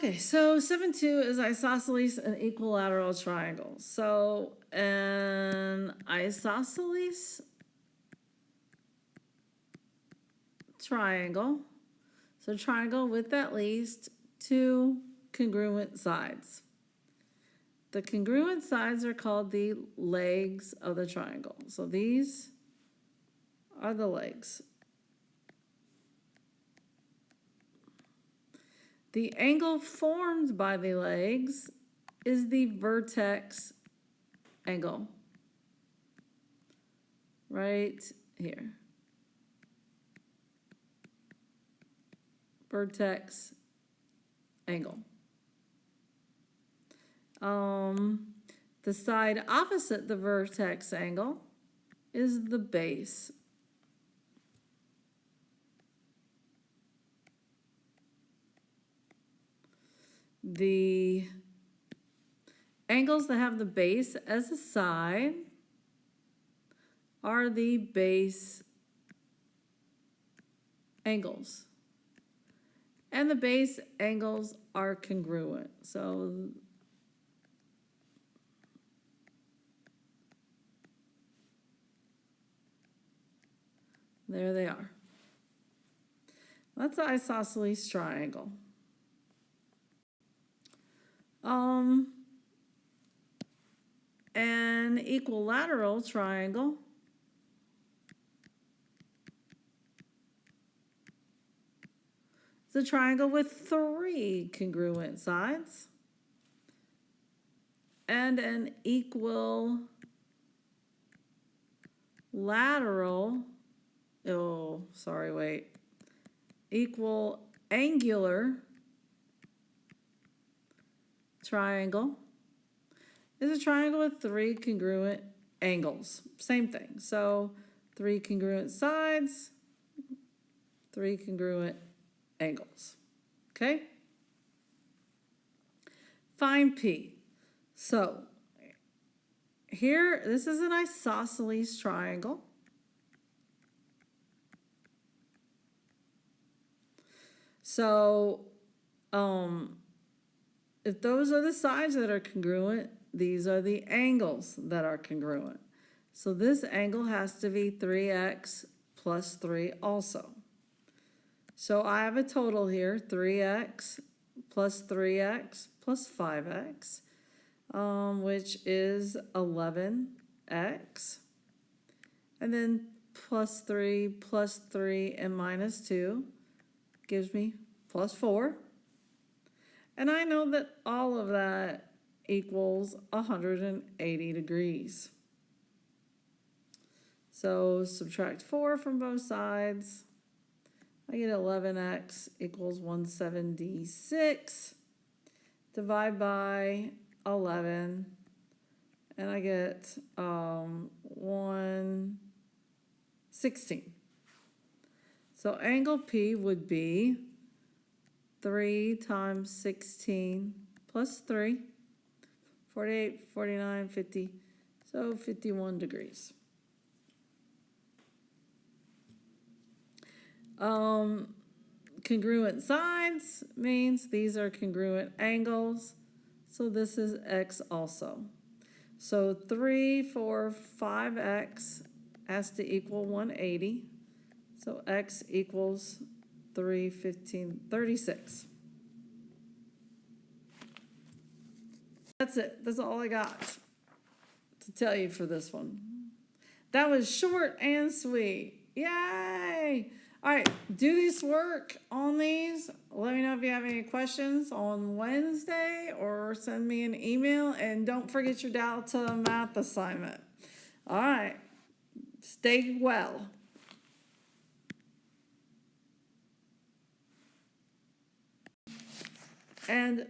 Okay, so 7.2 is isosceles and equilateral triangles. So an isosceles triangle, so triangle with at least two congruent sides. The congruent sides are called the legs of the triangle. So these are the legs. The angle formed by the legs is the vertex angle, right here. Vertex angle. The side opposite the vertex angle is the base. The angles that have the base as a side are the base angles. And the base angles are congruent. So there they are. That's the isosceles triangle. An equilateral triangle is a triangle with three congruent sides and an equal equal angular triangle is a triangle with three congruent angles. Same thing. So three congruent sides, three congruent angles. Okay? Find P. So here, this is an isosceles triangle. So if those are the sides that are congruent, these are the angles that are congruent. So this angle has to be 3x plus 3 also. So I have a total here, 3x plus 3x plus 5x, which is 11x. And then plus 3 and minus 2 gives me plus 4. And I know that all of that equals 180 degrees. So subtract 4 from both sides. I get 11x equals 176. Divide by 11. And I get 116. So angle P would be 3 times 16 plus 3, 48, 49, 50, so 51 degrees. Congruent sides means these are congruent angles, so this is x also. So 3, 4, 5x has to equal 180, so x equals 3, 15, 36. That's it. That's all I got to tell you for this one. That was short and sweet. Yay! All right, do this work on these. Let me know if you have any questions on Wednesday or send me an email. And don't forget your Delta math assignment. All right, stay well. And